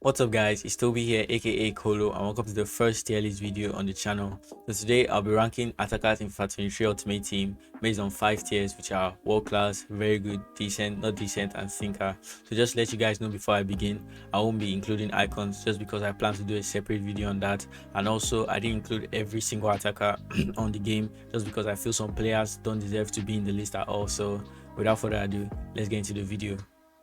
What's up guys, it's Toby here aka Kolo, and welcome to the first tier list video on the channel. So today I'll be ranking attackers in FIFA 23 Ultimate Team based on 5 tiers, which are world class, very good, decent, not decent, and thinker. So just to let you guys know before I begin, I won't be including icons just because I plan to do a separate video on that, and also I didn't include every single attacker on the game just because I feel some players don't deserve to be in the list at all. So without further ado, let's get into the video.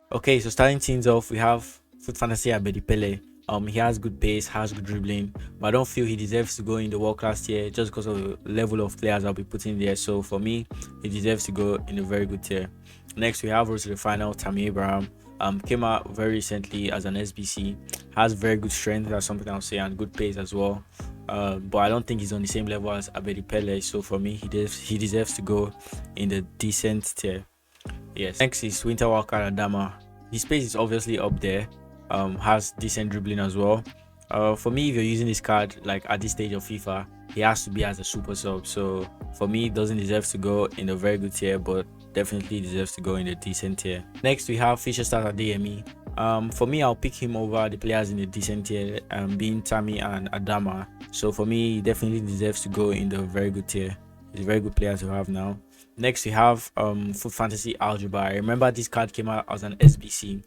Okay, so starting things off, we have Foot Fantasy Abedi. He has good pace, has good dribbling, but I don't feel he deserves to go in the world class tier just because of the level of players I'll be putting there. So for me, he deserves to go in a very good tier. Next, we have Road to the Final, Tammy Abraham. Came out very recently as an SBC, has very good strength, that's something I'll say, and good pace as well. But I don't think he's on the same level as Abedi. So for me, he deserves to go in the decent tier. Yes. Next is Winter Walker Adama. His pace is obviously up there. Has decent dribbling as well. For me, if you're using this card like at this stage of FIFA, he has to be as a super sub. So for me, doesn't deserve to go in a very good tier, but definitely deserves to go in a decent tier. Next, we have Fisher Starter DME. For me, I'll pick him over the players in the decent tier, being Tammy and Adama. So for me, he definitely deserves to go in the very good tier. He's a very good player to have now. Next, we have Foot Fantasy Algebra. I remember this card came out as an SBC.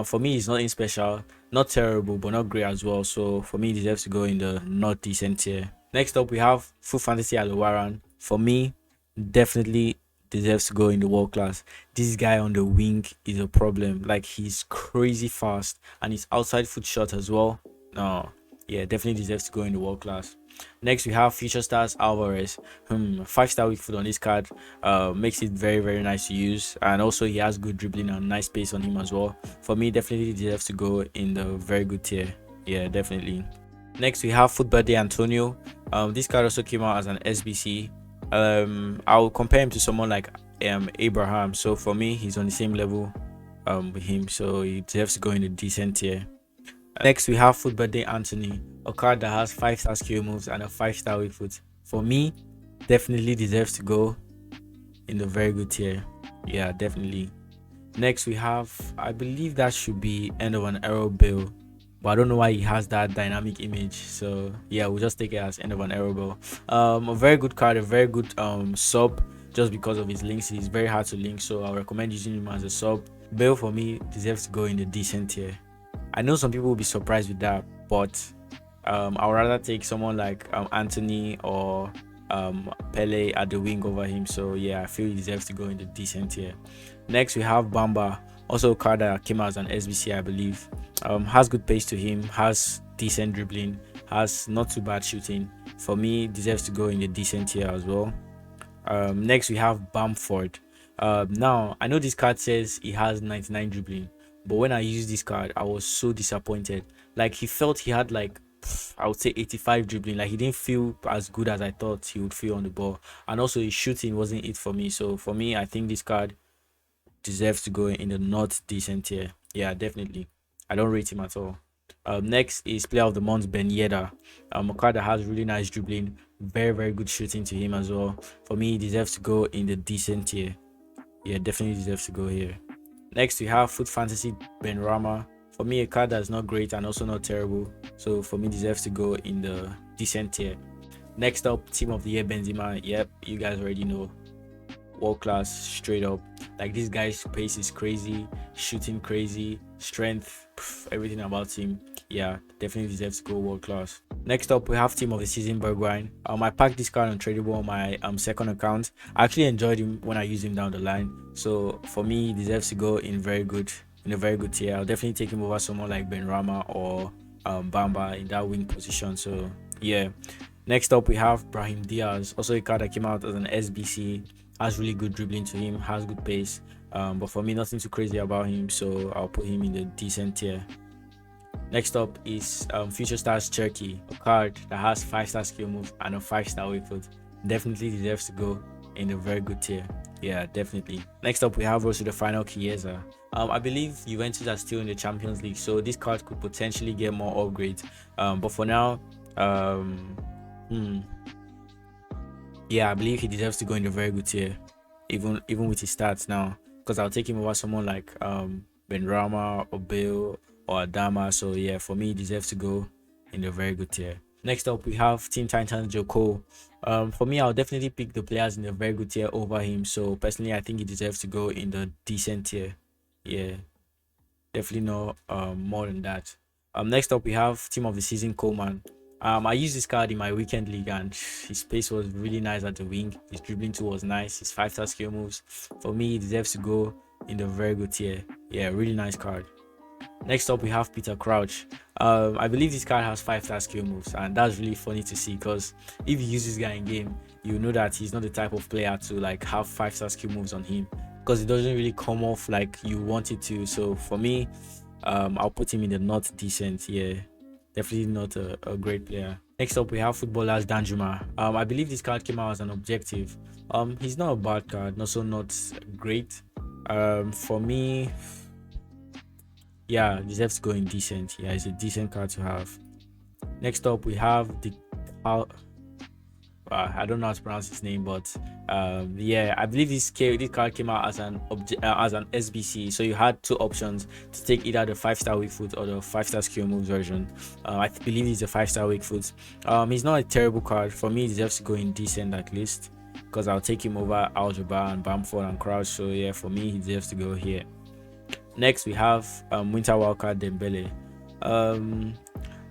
For me, it's nothing special, not terrible, but not great as well. So for me, it deserves to go in the not decent tier. Next up, we have Foot Fantasy Alowaran. For me, definitely deserves to go in the world class. This guy on the wing is a problem. Like, he's crazy fast and his outside foot shot as well. No, yeah, definitely deserves to go in the world class. Next, we have Future Stars Alvarez. 5-star weak foot on this card makes it very nice to use, and also he has good dribbling and nice pace on him as well. For me, definitely deserves to go in the very good tier. Yeah, definitely. Next, we have Football Day Antonio. This card also came out as an SBC. I'll compare him to someone like Abraham. So for me, he's on the same level with him, so he deserves to go in the decent tier. Next, we have Football Day Anthony, a card that has 5-star skill moves and a 5-star weak foot. For me, definitely deserves to go in the very good tier. Yeah, definitely. Next, we have, I believe that should be End of an Era Bill, but I don't know why he has that dynamic image. So yeah, we'll just take it as End of an Era Bill. A very good card, a very good sub, just because of his links. He's very hard to link, so I recommend using him as a sub. Bill for me deserves to go in the decent tier. I know some people will be surprised with that, but I would rather take someone like Anthony or Pele at the wing over him. So yeah, I feel he deserves to go in the decent tier. Next, we have Bamba, also a card that came out as an SBC, I believe. Has good pace to him, has decent dribbling, has not too bad shooting. For me, deserves to go in the decent tier as well. Next, we have Bamford. Now, I know this card says he has 99 dribbling, but when I used this card, I was so disappointed. Like, he felt he had like, I would say 85 dribbling. Like, he didn't feel as good as I thought he would feel on the ball, and also his shooting wasn't it for me. So for me, I think this card deserves to go in the not decent tier. Yeah, definitely. I don't rate him at all. Next is Player of the Month Ben Yedder. A card that has really nice dribbling, very good shooting to him as well. For me, he deserves to go in the decent tier. Yeah, definitely deserves to go here. Next, we have Foot Fantasy Ben Rama. For me, a card that's not great and also not terrible. So for me, deserves to go in the decent tier. Next up, Team of the Year Benzema. Yep, you guys already know. World class, straight up. Like, this guy's pace is crazy, shooting crazy, strength, everything about him. Yeah, definitely deserves to go world class. Next up, we have Team of the Season Bergwijn. I packed this card on Tradable on my second account. I actually enjoyed him when I used him down the line. So for me, he deserves to go in a very good tier. I'll definitely take him over someone like Ben Rama or Bamba in that wing position. So yeah. Next up, we have Brahim Diaz, also a card that came out as an SBC. Has really good dribbling to him, has good pace, but for me, nothing too crazy about him, so I'll put him in the decent tier. Next up is Future Stars Cherky, a card that has 5-star skill moves and a 5-star weak foot. Definitely deserves to go in a very good tier. Yeah, definitely. Next up, we have Road to the Final Chiesa. I believe Juventus are still in the Champions League, so this card could potentially get more upgrades. But for now, yeah, I believe he deserves to go in the very good tier, even with his stats now. Because I'll take him over someone like Ben Rama or Bill or Adama. So yeah, for me, he deserves to go in the very good tier. Next up, we have Teen Titans Joko. For me, I'll definitely pick the players in the very good tier over him. So personally, I think he deserves to go in the decent tier. Yeah, definitely no more than that. Next up we have team of the season Coleman. I used this card in my weekend league and his pace was really nice at the wing. His dribbling too was nice. His 5-star skill moves. For me, he deserves to go in the very good tier. Yeah, really nice card. Next up we have Peter Crouch. I believe this card has 5-star skill moves, and that's really funny to see because if you use this guy in game, you know that he's not the type of player to like have 5-star skill moves on him because it doesn't really come off like you want it to. So for me, I'll put him in the not decent. Yeah, definitely not a great player. Next up we have footballers Danjuma. I believe this card came out as an objective. He's not a bad card, also not great. For me, yeah, deserves to go in decent. Yeah, it's a decent card to have. Next up we have the I don't know how to pronounce his name, but yeah, I believe this card came out as an SBC. So you had two options to take either the 5-star weak foot or the 5-star skill moves version. I believe he's a 5-star weak foot. He's not a terrible card. For me, he deserves to go in decent at least because I'll take him over Algebra and Bamford and Crouch. So yeah, for me, he deserves to go here. Next, we have Winter Wildcard Dembele.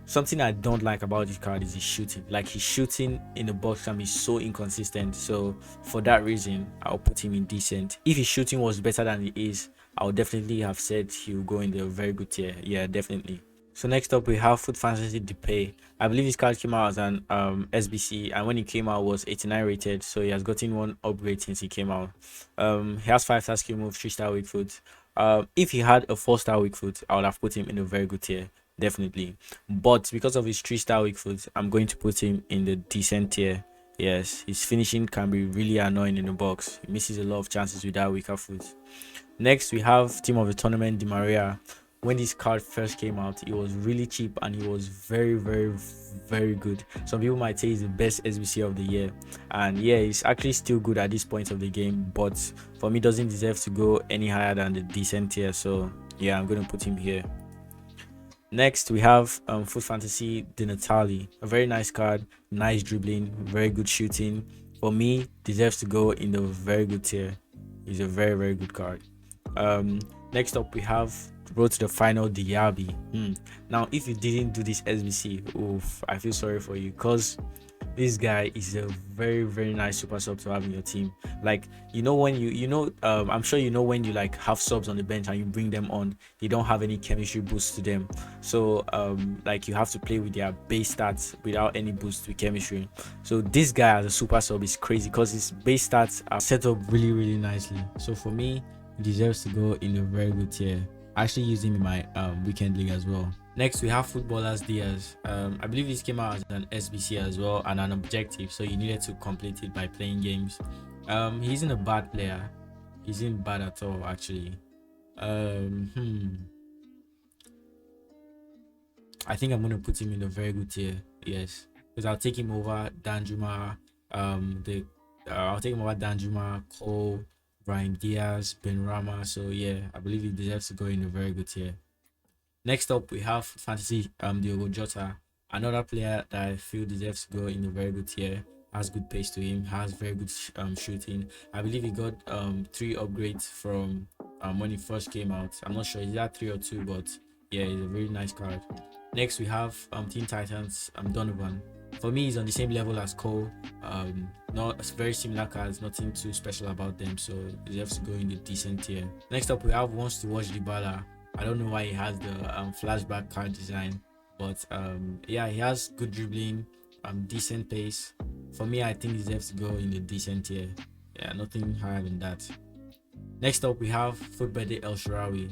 Something I don't like about this card is his shooting. Like, his shooting in the box can be so inconsistent. So for that reason, I'll put him in decent. If his shooting was better than he is, I would definitely have said he'll go in the very good tier. Yeah, definitely. So next up we have Foot Fantasy Depay. I believe this card came out as an SBC, and when he came out was 89 rated, so he has gotten one upgrade since he came out. He has 5-star skill move, 3-star weak foot. If he had a 4-star weak foot, I would have put him in a very good tier, definitely. But because of his 3-star weak foot, I'm going to put him in the decent tier. Yes, his finishing can be really annoying in the box. He misses a lot of chances with that weaker foot. Next, we have team of the tournament Di Maria. When this card first came out, it was really cheap and he was very, very, very good. Some people might say he's the best SBC of the year, and yeah, he's actually still good at this point of the game, but for me doesn't deserve to go any higher than the decent tier. So yeah, I'm going to put him here. Next, we have Foot Fantasy Di Natale. A very nice card, nice dribbling, very good shooting. For me, deserves to go in the very good tier. He's a very, very good card. Next up we have Road to the Final Diaby. Now, if you didn't do this SBC, oof, I feel sorry for you because this guy is a very, very nice super sub to have in your team. Like, you know, when I'm sure you know when you like have subs on the bench and you bring them on, they don't have any chemistry boost to them. So like, you have to play with their base stats without any boost with chemistry. So this guy as a super sub is crazy because his base stats are set up really, really nicely. So for me, he deserves to go in a very good tier. I actually used him in my weekend league as well. Next, we have Footballers Diaz. I believe this came out as an SBC as well and an objective, so you needed to complete it by playing games. He isn't a bad player. He isn't bad at all, actually. I think I'm gonna put him in a very good tier. Yes, because I'll take him over Danjuma. I'll take him over Danjuma, Cole, Brian Diaz, Ben Rama. So yeah, I believe he deserves to go in a very good tier. Next up, we have Fantasy Diogo Jota, another player that I feel deserves to go in a very good tier. Has good pace to him, has very good shooting. I believe he got 3 upgrades from when he first came out. I'm not sure, is that 3 or 2, but yeah, it's a very nice card. Next, we have Teen Titans Donovan. For me, he's on the same level as Cole. Not very similar cards, nothing too special about them, so he deserves to go in the decent tier. Next up, we have Wants to Watch Dybala. I don't know why he has the flashback card design, but yeah, he has good dribbling, decent pace. For me, I think he deserves to go in the decent tier. Yeah, nothing higher than that. Next up, we have Footbede El Shaarawy.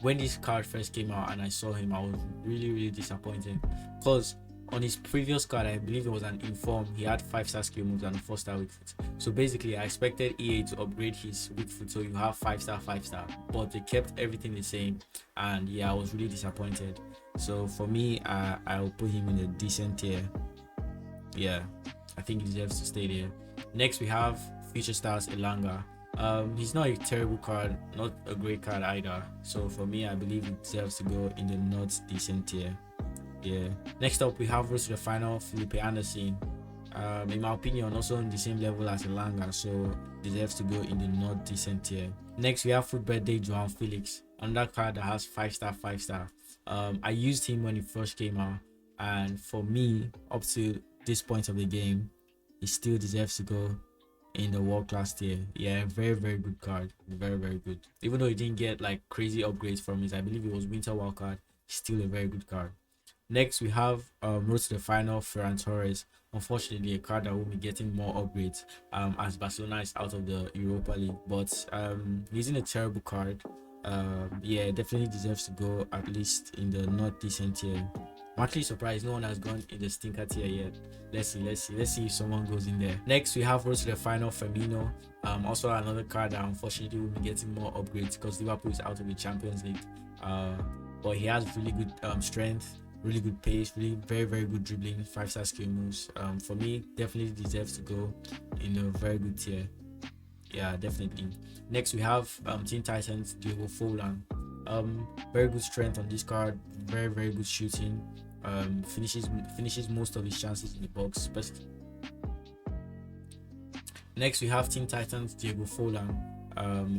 When this card first came out and I saw him, I was really, really disappointed because on his previous card, I believe it was an Inform, he had 5-star skill moves and a 4-star weak foot. So basically, I expected EA to upgrade his weak foot so you have 5-star, 5-star, but they kept everything the same, and yeah, I was really disappointed. So for me, I'll put him in a decent tier. Yeah, I think he deserves to stay there. Next, we have Future Stars Elanga. He's not a terrible card, not a great card either. So for me, I believe he deserves to go in the not decent tier. Yeah. Next up, we have Rose to the final, Felipe Anderson. In my opinion, also on the same level as Elanga, so deserves to go in the not decent tier. Next, we have Food Birthday Joao Felix, another card that has 5-star, 5-star. I used him when he first came out, and for me, up to this point of the game, he still deserves to go in the world class tier. Yeah, very very good card, very very good. Even though he didn't get like crazy upgrades from it, I believe it was Winter Wild card. Still a very good card. Next, we have road to the final, Ferran Torres. Unfortunately, a card that will be getting more upgrades as Barcelona is out of the Europa League. But he's in a terrible card. Yeah, definitely deserves to go at least in the not decent tier. I'm actually surprised no one has gone in the stinker tier yet. Let's see if someone goes in there. Next, we have road to the final, Firmino. Also another card that unfortunately will be getting more upgrades because Liverpool is out of the Champions League. But he has really good strength, really good pace, really very very good dribbling, 5-star skill moves. For me, definitely deserves to go in a very good tier. Yeah, definitely. Next, we have Teen Titans Diego Forlan. Very good strength on this card, very very good shooting. Finishes most of his chances in the box. Next, we have Teen Titans Diego Forlan.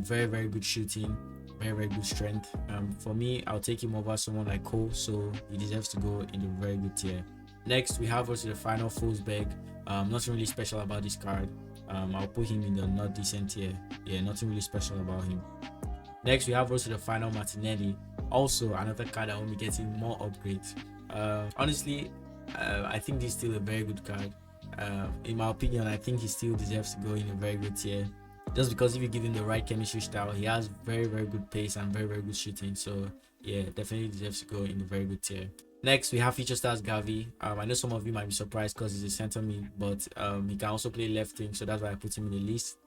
Very very good shooting, very very good strength. For me, I'll take him over someone like Cole, so he deserves to go in the very good tier. Next, we have also the final Forsberg. Nothing really special about this card. I'll put him in the not decent tier. Yeah, nothing really special about him. Next, we have also the final Martinelli. Also, another card that will be getting more upgrades. Honestly, I think this is still a very good card. In my opinion, I think he still deserves to go in a very good tier. Just because if you give him the right chemistry style, he has very very good pace and very very good shooting. So yeah, definitely deserves to go in a very good tier. Next, we have Future Stars Gavi. I know some of you might be surprised because he's a center mid, but he can also play left wing, so that's why I put him in the list.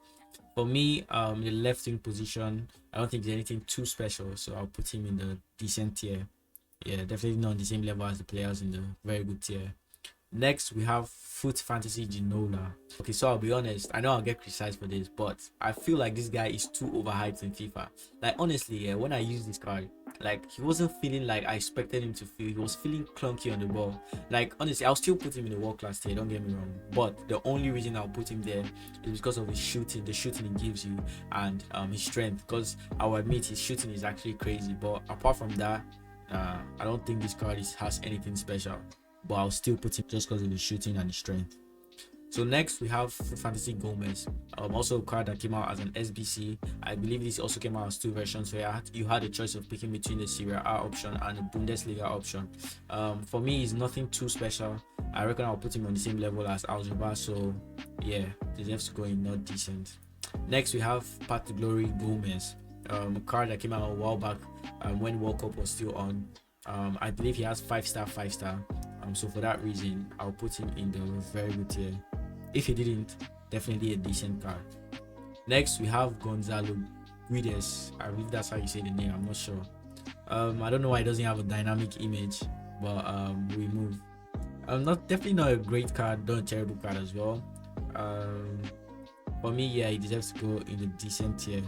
For me, the left wing position, I don't think there's anything too special, so I'll put him in the decent tier. Yeah, definitely not on the same level as the players in the very good tier. Next, we have Foot Fantasy Ginola. Okay, so I'll be honest, I know I'll get criticized for this, but I feel like this guy is too overhyped in FIFA. Like, honestly, yeah, when I use this card, like, he wasn't feeling like I expected him to feel. He was feeling clunky on the ball. Like, honestly, I'll still put him in the world class tier, don't get me wrong. But the only reason I'll put him there is because of his shooting, the shooting he gives you, and his strength. Because I'll admit his shooting is actually crazy. But apart from that, I don't think this card has anything special. But I'll still put him just because of the shooting and the strength. So next we have Fantasy Gomez, also a card that came out as an SBC. I believe this also came out as 2 versions, so you had a choice of picking between the Serie A option and the Bundesliga option. For me, it's nothing too special. I reckon I'll put him on the same level as Aljuba, so yeah, deserves to go in not decent. Next we have Path to Glory Gomez, a card that came out a while back when World Cup was still on. I believe he has 5-star, 5-star. So for that reason, I'll put him in the very good tier. If he didn't, definitely a decent card. Next, we have Gonzalo Guedes. I believe that's how you say the name. I'm not sure. I don't know why it doesn't have a dynamic image, but we move. Definitely not a great card, not a terrible card as well. For me, yeah, he deserves to go in the decent tier.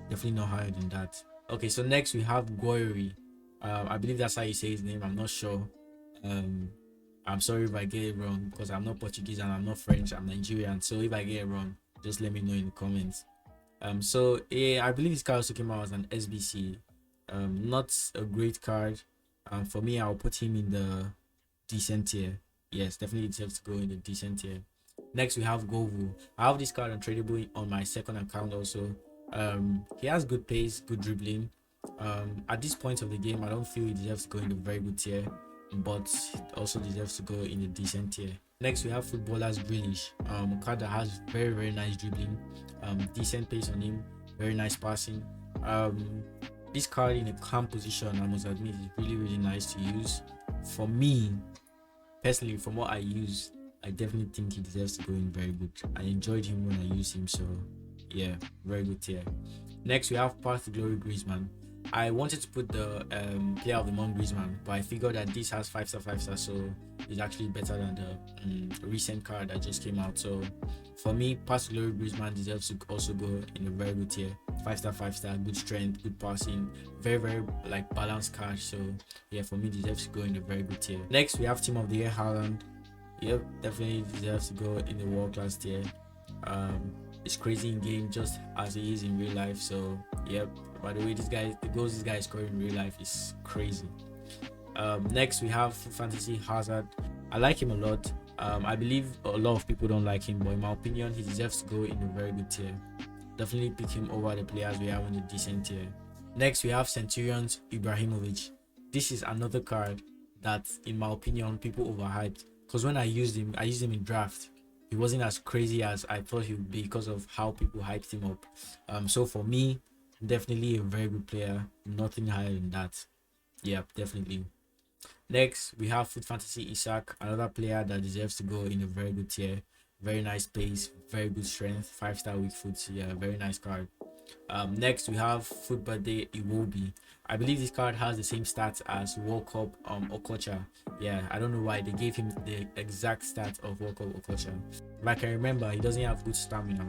Definitely not higher than that. Okay, so next we have Goiri. I believe that's how you say his name. I'm not sure. I'm sorry if I get it wrong because I'm not Portuguese and I'm not French. I'm Nigerian. So if I get it wrong, just let me know in the comments. So yeah, I believe this card also came out as an SBC. Not a great card. For me, I'll put him in the decent tier. Yes, definitely deserves to go in the decent tier. Next, we have Govu. I have this card untradeable on my second account also. He has good pace, good dribbling. At this point of the game, I don't feel he deserves to go in the very good tier, but also deserves to go in the decent tier. Next, we have Footballers Grealish, a card that has very very nice dribbling, decent pace on him, very nice passing. This card in a calm position, I must admit, is really really nice to use. For me personally, from what I use, I definitely think he deserves to go in very good. I enjoyed him when I used him, so yeah, very good tier. Next, we have Path to Glory Griezmann. I wanted to put the player of the month Griezmann, but I figured that this has 5 star, 5 star, so it's actually better than the recent card that just came out. So for me, Pass to Glory Griezmann deserves to also go in a very good tier. 5 star, 5 star, good strength, good passing, very like balanced card. So yeah, for me, deserves to go in a very good tier. Next, we have Team of the Year Haaland. Yep, definitely deserves to go in the world class tier. It's crazy in game just as he is in real life. So yep. By the way, the goals this guy is scoring in real life is crazy. Next we have Fantasy Hazard. I like him a lot. I believe a lot of people don't like him, but in my opinion, he deserves to go in a very good tier. Definitely pick him over the players we have in a decent tier. Next we have Centurions Ibrahimovic. This is another card that, in my opinion, people overhyped. Because when I used him in draft. He wasn't as crazy as I thought he would be because of how people hyped him up. So for me, definitely a very good player. Nothing higher than that. Yeah, definitely. Next, we have Foot Fantasy Isak, another player that deserves to go in a very good tier. Very nice pace, very good strength, 5 star weak foot. Yeah, very nice card. Next we have Foot Birthday Iwobi. I believe this card has the same stats as World Cup Okocha. Yeah, I don't know why they gave him the exact stats of World Cup Okocha. If I can remember, he doesn't have good stamina.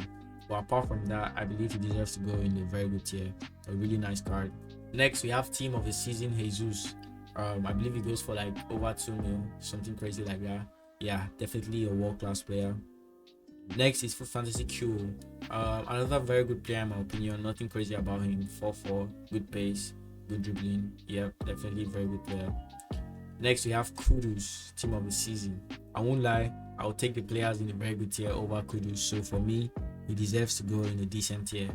But apart from that, I believe he deserves to go in a very good tier. A really nice card. Next we have Team of the Season Jesus. I believe he goes for like over 2 mil, something crazy like that. Yeah, definitely a world class player. Next is Foot Fantasy Q. Another very good player in my opinion. Nothing crazy about him. 4-4, good pace, good dribbling. Yep, definitely very good player. Next we have Kudus, Team of the Season. I won't lie, I'll take the players in a very good tier over Kudus. So for me, he deserves to go in a decent tier.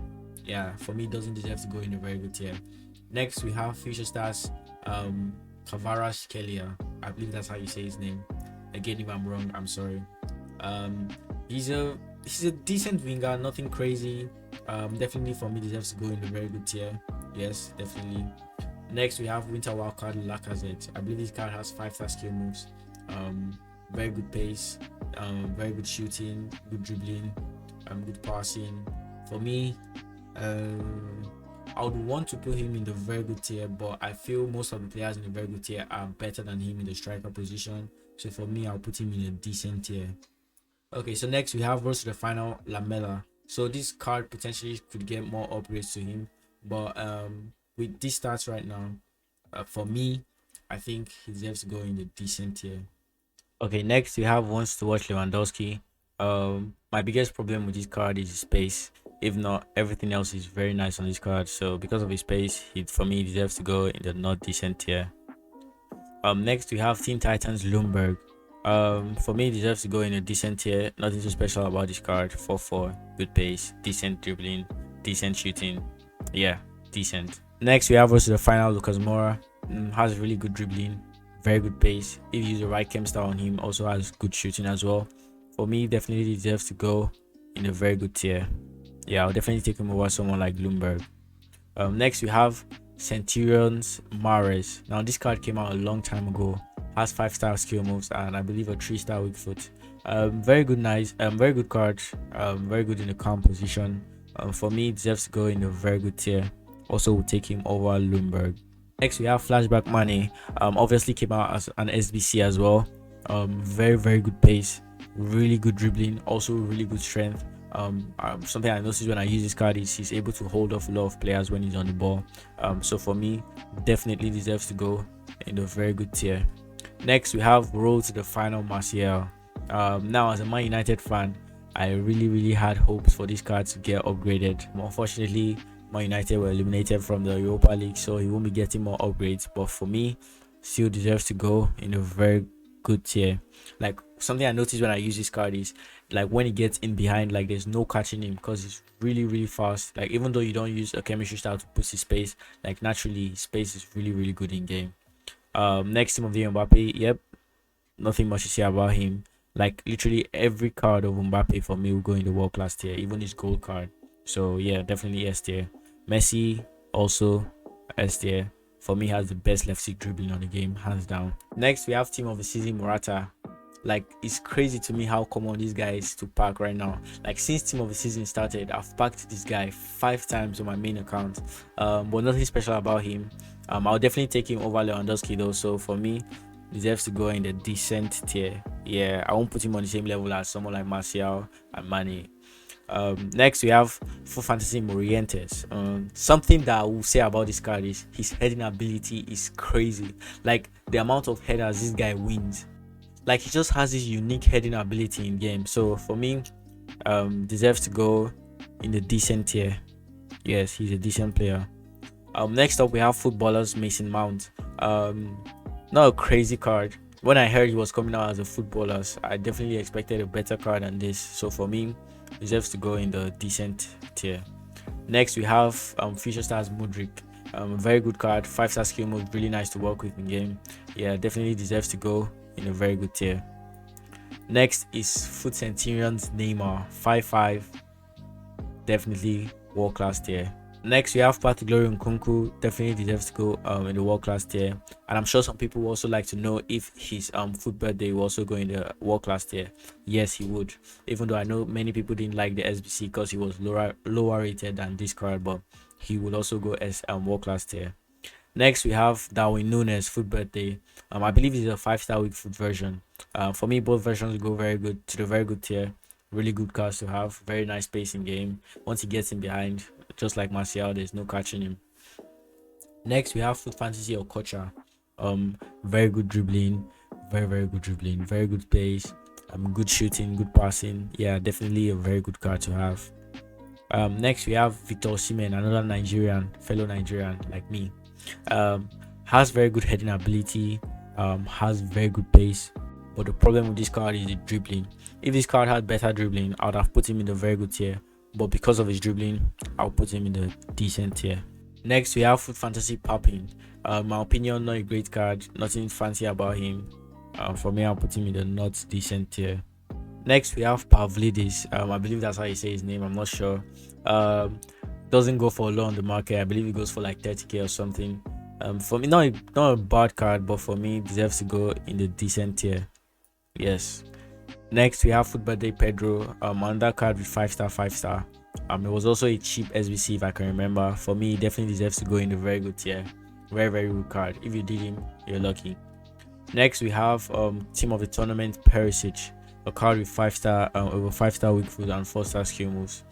Yeah, for me, he doesn't deserve to go in a very good tier. Next we have Future Stars Kavaras Kelia. I believe that's how you say his name. Again, if I'm wrong, I'm sorry. He's a decent winger, nothing crazy. Definitely for me deserves to go in a very good tier. Yes, definitely. Next we have Winter Wildcard Lacazette. I believe this card has 5 star skill moves. Very good pace, very good shooting, good dribbling, good passing. For me, I would want to put him in the very good tier, but I feel most of the players in the very good tier are better than him in the striker position. So for me, I'll put him in a decent tier. Okay, so next we have Rose to the Final Lamela. So this card potentially could get more upgrades to him, but with these stats right now, for me, I think he deserves to go in a decent tier. Okay, next we have Wants to Watch Lewandowski. My biggest problem with this card is his space. If not, everything else is very nice on this card. So because of his space, for me, he deserves to go in the not decent tier. Next we have Teen Titans Lumberg. For me, he deserves to go in a decent tier. Nothing too special about this card. 4-4, good pace, decent dribbling, decent shooting. Yeah, decent. Next we have also the final Lucas Moura. Has really good dribbling, very good pace. If you use the right chem style on him, also has good shooting as well. For me, definitely deserves to go in a very good tier. Yeah, I'll definitely take him over someone like Bloomberg. Next we have Centurions Mares. Now this card came out a long time ago. Has 5 star skill moves and I believe a 3 star weak foot. Very good, nice, very good card. Very good in the calm position. For me, it deserves to go in a very good tier. Also, will take him over Bloomberg. Next we have Flashback Money. Obviously came out as an SBC as well. Very good pace, really good dribbling, also really good strength. Something I noticed when I use this card is he's able to hold off a lot of players when he's on the ball. So for me, definitely deserves to go in a very good tier. Next we have Road to the Final Martial. Now as a Man United fan, I really had hopes for this card to get upgraded. Unfortunately, Man United were eliminated from the Europa League, so he won't be getting more upgrades. But for me, still deserves to go in a very good tier. Like something I noticed when I use this card is like when he gets in behind, like there's no catching him because he's really fast. Like even though you don't use a chemistry style to push his space, like naturally his space is really good in game. Next, Team of the Mbappe. Yep, nothing much to say about him. Like literally every card of Mbappe for me will go in the world class tier, even his gold card. So yeah, definitely S tier. Messi also S tier. For me, has the best left stick dribbling on the game, hands down. Next, we have Team of the Season Morata. Like, it's crazy to me how common this guy is to pack right now. Like, since team of the season started, I've packed this guy 5 times on my main account. But nothing special about him. I'll definitely take him over Lewandowski though. So for me, deserves to go in the decent tier. Yeah, I won't put him on the same level as someone like Martial and Mane. Next we have for fantasy Morientes. Something that I will say about this card is his heading ability is crazy. Like, the amount of headers this guy wins, like, he just has this unique heading ability in game. So for me, deserves to go in the decent tier. Yes, he's a decent player. Next up we have footballers Mason Mount. Not a crazy card. When I heard he was coming out as a footballers, I definitely expected a better card than this. So for me, deserves to go in the decent tier. Next we have Future Stars Mudryk. A very good card, 5-star skill mode, really nice to work with in game. Yeah, definitely deserves to go in a very good tier. Next is Foot Centurion's Neymar, 5-5, definitely world class tier. Next we have Glory Nkunku, definitely deserves to go in the world class tier. And I'm sure some people would also like to know if his foot birthday will also go in the world class tier. Yes, he would, even though I know many people didn't like the SBC because he was lower rated than this card, but he will also go as world class tier. Next we have Darwin Nunes foot birthday. I believe it's a 5-star weak foot version. For me, both versions go very good to the very good tier. Really good cards to have, very nice pace in game. Once he gets in behind, just like Martial, there's no catching him. Next we have Foot Fantasy Okocha. Very good dribbling, very good dribbling, very good pace, good shooting, good passing. Yeah, definitely a very good card to have. Next we have Victor Osimhen, another fellow Nigerian like me. Has very good heading ability, has very good pace, but the problem with this card is the dribbling. If this card had better dribbling, I would have put him in the very good tier, but because of his dribbling, I'll put him in the decent tier. Next we have Foot Fantasy Popping. My opinion, not a great card, nothing fancy about him. For me, I'll put him in the not decent tier. Next we have Pavlidis. I believe that's how you say his name, I'm not sure. Doesn't go for a lot on the market. I believe it goes for like 30k or something. For me, not a bad card, but for me, deserves to go in the decent tier. Yes. Next we have Football Day Pedro. Another card with 5-star. It was also a cheap SBC if I can remember. For me, it definitely deserves to go in the very good tier. Very good card. If you did him, you're lucky. Next we have Team of the Tournament Perisic, a card with 5-star over 5-star weak foot and 4-star skill moves.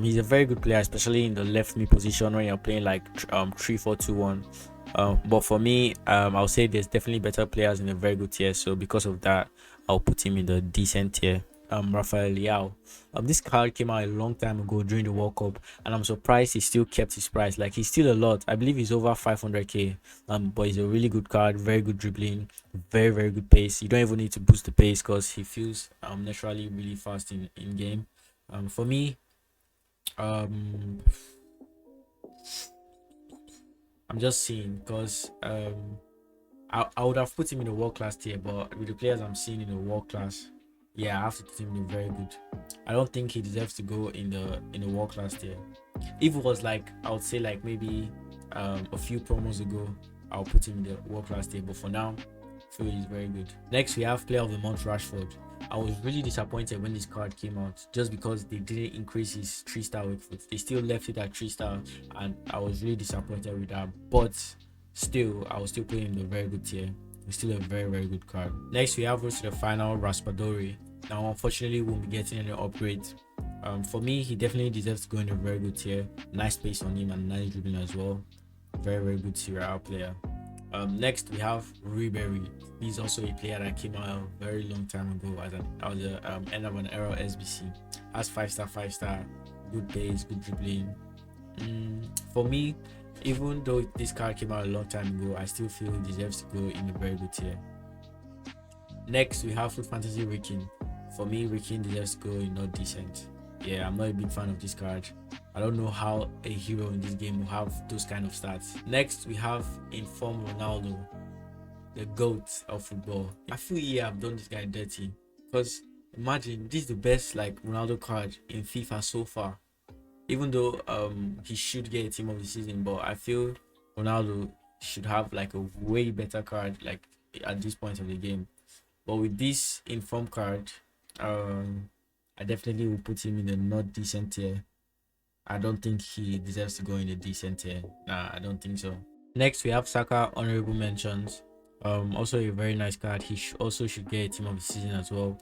He's a very good player, especially in the left mid position when you're playing like 3-4-2-1. But for me, I'll say there's definitely better players in a very good tier. So because of that, I'll put him in the decent tier. Rafael Leao. This card came out a long time ago during the World Cup, and I'm surprised he still kept his price. Like, he's still a lot. I believe he's over 500k. But he's a really good card, very good dribbling, very good pace. You don't even need to boost the pace because he feels naturally really fast in game. For me, I'm just seeing because I would have put him in the world class tier, but with the players I'm seeing in the world class, yeah, I have to put him in very good. I don't think he deserves to go in the world class tier. If it was like, I would say like maybe a few promos ago, I'll put him in the world class tier, but for now, I feel he's very good. Next we have Player of the Month Rashford. I was really disappointed when this card came out, just because they didn't increase his 3-star weak foot. They still left it at 3-star, and I was really disappointed with that. But still, I was still putting him in the very good tier. It's still a very good card. Next we have Rose to the Final Raspadori. Now unfortunately we won't be getting any upgrades. For me, he definitely deserves to go in a very good tier. Nice pace on him and nice dribbling as well. Very good Serie A player. Next we have Ribery. He's also a player that came out a very long time ago as the end of an era SBC. Has 5-star, good pace, good dribbling. For me, even though this card came out a long time ago, I still feel it deserves to go in a very good tier. Next we have Foot Fantasy Rikin. For me, Rikin deserves to go in not decent. Yeah, I'm not a big fan of this card. I don't know how a hero in this game will have those kind of stats. Next we have Inform Ronaldo, the GOAT of football. I feel I've done this guy dirty, because imagine, this is the best like Ronaldo card in FIFA so far. Even though he should get a team of the season, but I feel Ronaldo should have like a way better card like at this point of the game. But with this inform card, I definitely will put him in a not decent tier. I don't think he deserves to go in a decent tier. Nah, I don't think so. Next, we have Saka honorable mentions. Also a very nice card. He also should get a team of the season as well.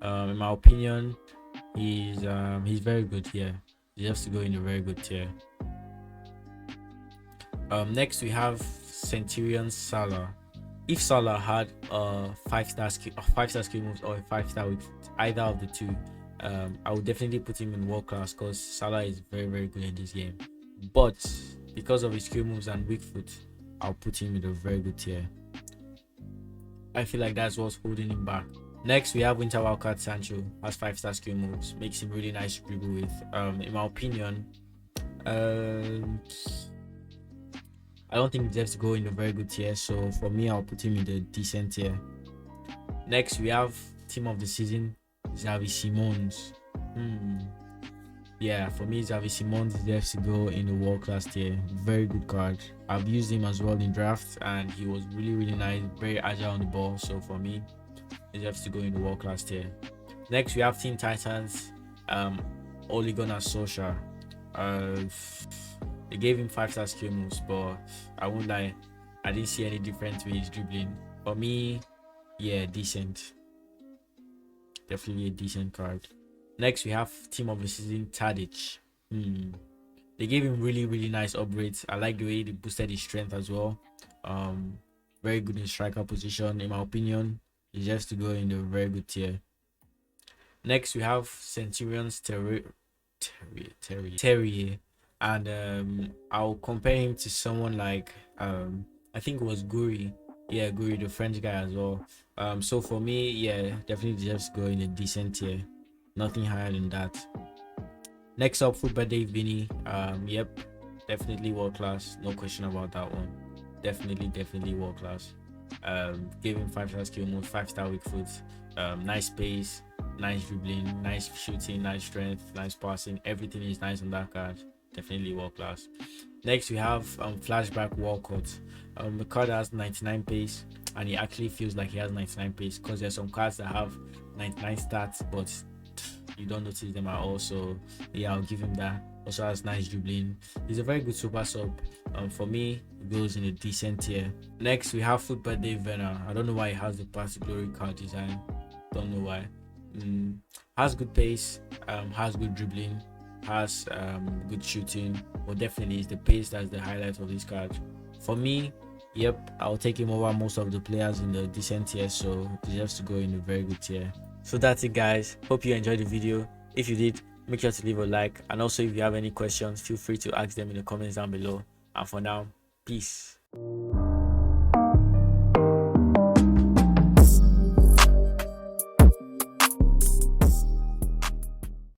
In my opinion, he's very good here. He has to go in a very good tier. Next we have Centurion Salah. If Salah had a 5-star skill moves or a 5-star with either of the two, I would definitely put him in world class because Salah is very, very good in this game. But because of his skill moves and weak foot, I'll put him in a very good tier. I feel like that's what's holding him back. Next, we have Winter Wildcard Sancho. Has 5-star skill moves, makes him really nice to dribble with. In my opinion, I don't think he deserves to go in a very good tier. So for me, I'll put him in the decent tier. Next, we have team of the season, Xavi Simons. Yeah, for me, Xavi Simons deserves to go in the world class tier. Very good card. I've used him as well in drafts, and he was really, really nice, very agile on the ball. So for me, he deserves to go in the world class tier. Next, we have Teen Titans, Ole Gunnar Solskjaer. They gave him 5-star skill moves, but I won't lie, I didn't see any difference with his dribbling. For me, yeah, decent. Definitely a decent card. Next, we have team of the season, Tadic. They gave him really, really nice upgrades. I like the way they boosted his strength as well. Very good in striker position. In my opinion, he deserves to go in a very good tier. Next, we have Centurion's Terrier, and I'll compare him to someone like I think it was Guri. Yeah, Guri, the French guy as well. So for me, yeah, definitely deserves to go in a decent tier. Nothing higher than that. Next up, Football Dave Vinny. Yep, definitely world class. No question about that one. Definitely world class. Gave him 5-star skill move, 5-star weak foot, nice pace, nice dribbling, nice shooting, nice strength, nice passing. Everything is nice on that card. Definitely world class. Next we have Flashback Walcott. The card has 99 pace, and he actually feels like he has 99 pace because there's some cards that have 99 stats, but you don't notice them at all. So yeah, I'll give him that. Also has nice dribbling. He's a very good super sub. For me, it goes in a decent tier. Next we have Football Dave Werner. I don't know why he has the Path to Glory card design. Don't know why. Has good pace, has good dribbling, has good shooting, but definitely is the pace that's the highlight of this card. For me, yep, I'll take him over most of the players in the decent tier, so deserves to go in a very good tier. So that's it, guys. Hope you enjoyed the video. If you did, make sure to leave a like, and also if you have any questions, feel free to ask them in the comments down below. And for now, peace.